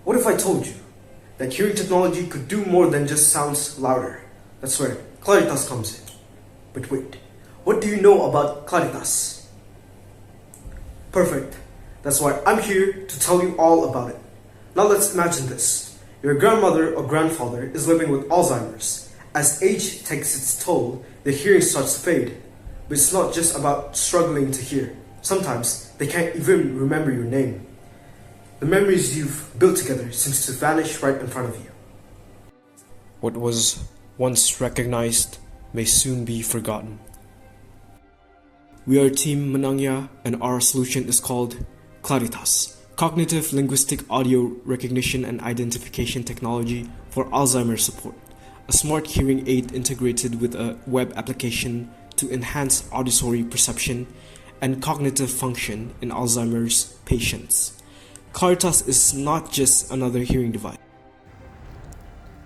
What if I told you that hearing technology could do more than just sounds louder? That's where Claritas comes in. But wait, what do you know about Claritas? Perfect. That's why I'm here to tell you all about it. Now let's imagine this. Your grandmother or grandfather is living with Alzheimer's. As age takes its toll, the hearing starts to fade. But it's not just about struggling to hear. Sometimes they can't even remember your name. The memories you've built together seems to vanish right in front of you. What was once recognized may soon be forgotten. We are Team Manangya, and our solution is called Claritas, Cognitive Linguistic Audio Recognition and Identification Technology for Alzheimer's Support, a smart hearing aid integrated with a web application to enhance auditory perception and cognitive function in Alzheimer's patients. Claritas is not just another hearing device.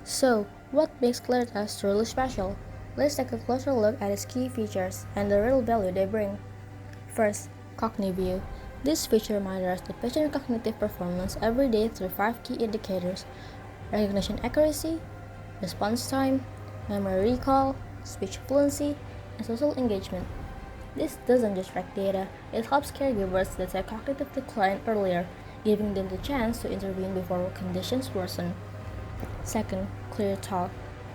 So, what makes Claritas truly special? Let's take a closer look at its key features and the real value they bring. First, Cogniview. This feature monitors the patient cognitive performance every day through 5 key indicators: recognition accuracy, response time, memory recall, speech fluency, and social engagement. This doesn't just track data, it helps caregivers detect cognitive decline earlier, giving them the chance to intervene before conditions worsen. Second, ClearTalk.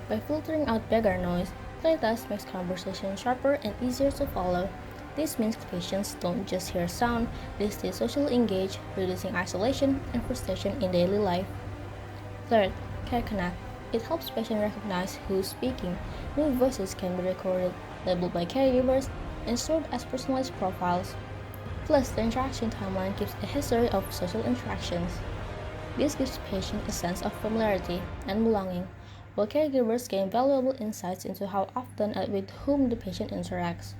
By filtering out background noise, Claritas makes conversation sharper and easier to follow. This means patients don't just hear sound, they stay socially engaged, reducing isolation and frustration in daily life. Third, CareConnect. It helps patients recognize who's speaking. New voices can be recorded, labeled by caregivers, and stored as personalized profiles. Plus, the interaction timeline keeps a history of social interactions. This gives patients a sense of familiarity and belonging, while caregivers gain valuable insights into how often and with whom the patient interacts.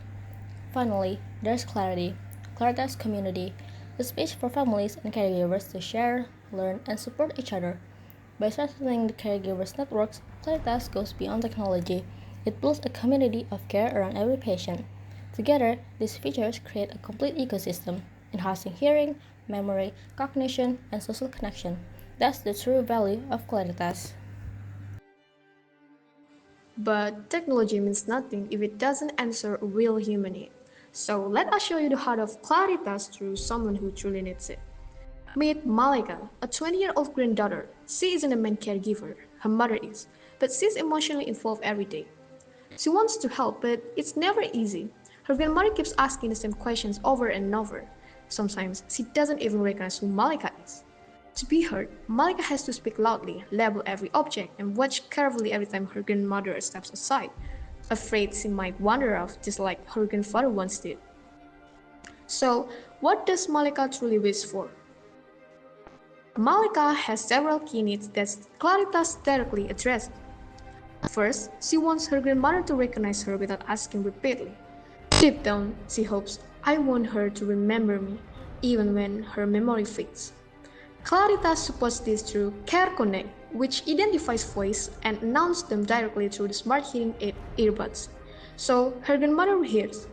Finally, there's Clarity, Claritas Community, a space for families and caregivers to share, learn, and support each other. By strengthening the caregivers' networks, Claritas goes beyond technology. It builds a community of care around every patient. Together, these features create a complete ecosystem, enhancing hearing, memory, cognition, and social connection. That's the true value of Claritas. But technology means nothing if it doesn't answer a real human need. So let us show you the heart of Claritas through someone who truly needs it. Meet Malika, a 20-year-old granddaughter. She isn't a main caregiver, her mother is, but she's emotionally involved every day. She wants to help, but it's never easy. Her grandmother keeps asking the same questions over and over. Sometimes she doesn't even recognize who Malika is. To be heard, Malika has to speak loudly, label every object, and watch carefully every time her grandmother steps aside, afraid she might wander off just like her grandfather once did. So, what does Malika truly wish for? Malika has several key needs that Claritas directly addressed. First, she wants her grandmother to recognize her without asking repeatedly. Deep down, she hopes, I want her to remember me, even when her memory fades. Claritas supports this through CareConnect, which identifies voice and announces them directly through the smart hearing aid earbuds. So, her grandmother hears,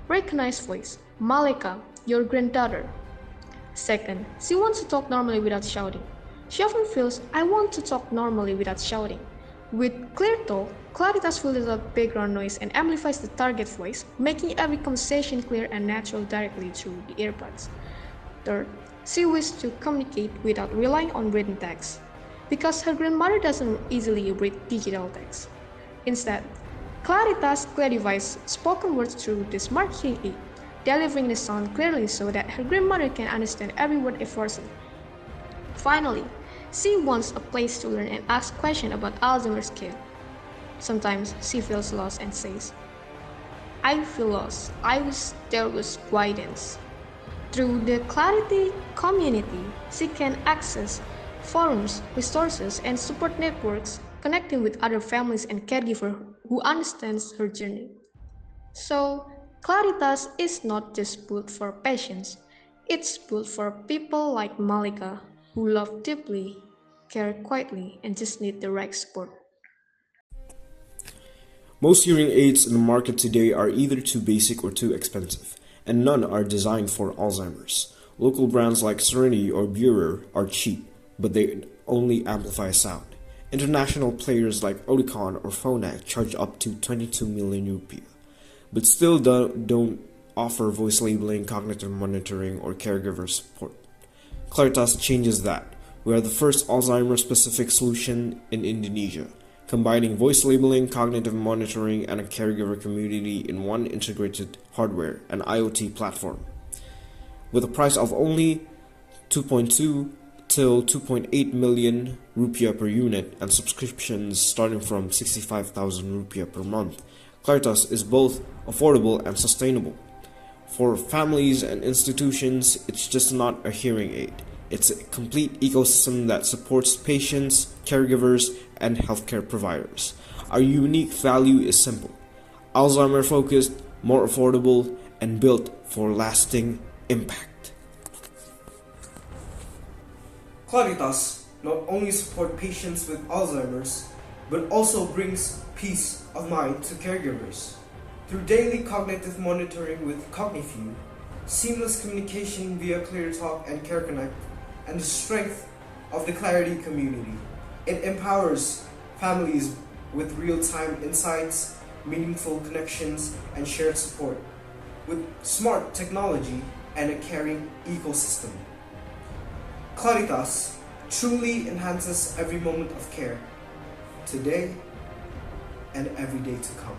recognize voice, Malika, your granddaughter. Second, she wants to talk normally without shouting. She often feels, I want to talk normally without shouting. With ClearTalk, Claritas filters out background noise and amplifies the target voice, making every conversation clear and natural directly through the earbuds. Third, she wishes to communicate without relying on written text, because her grandmother doesn't easily read digital text. Instead, Claritas clarifies spoken words through the smart hearing aid, delivering the sound clearly so that her grandmother can understand every word effortlessly. Finally, she wants a place to learn and ask questions about Alzheimer's care. Sometimes she feels lost and says, I feel lost. I wish there was guidance. Through the Clarity community, she can access forums, resources, and support networks, connecting with other families and caregivers who understand her journey. So, Claritas is not just built for patients, it's built for people like Malika who love deeply, care quietly, and just need the right support. Most hearing aids in the market today are either too basic or too expensive, and none are designed for Alzheimer's. Local brands like Serenity or Bureau are cheap, but they only amplify sound. International players like Oticon or Phonak charge up to 22 million rupiah, but still don't offer voice labeling, cognitive monitoring, or caregiver support. Claritas changes that. We are the first Alzheimer-specific solution in Indonesia, combining voice labeling, cognitive monitoring, and a caregiver community in one integrated hardware and IoT platform. With a price of only 2.2 till 2.8 million rupiah per unit and subscriptions starting from 65,000 rupiah per month, Claritas is both affordable and sustainable. For families and institutions, it's just not a hearing aid. It's a complete ecosystem that supports patients, caregivers, and healthcare providers. Our unique value is simple: Alzheimer focused, more affordable, and built for lasting impact. Claritas not only support patients with Alzheimer's, but also brings peace of mind to caregivers. Through daily cognitive monitoring with Cogniview, seamless communication via ClearTalk and CareConnect, and the strength of the Clarity community, it empowers families with real-time insights, meaningful connections, and shared support, with smart technology and a caring ecosystem. Claritas truly enhances every moment of care, today and every day to come.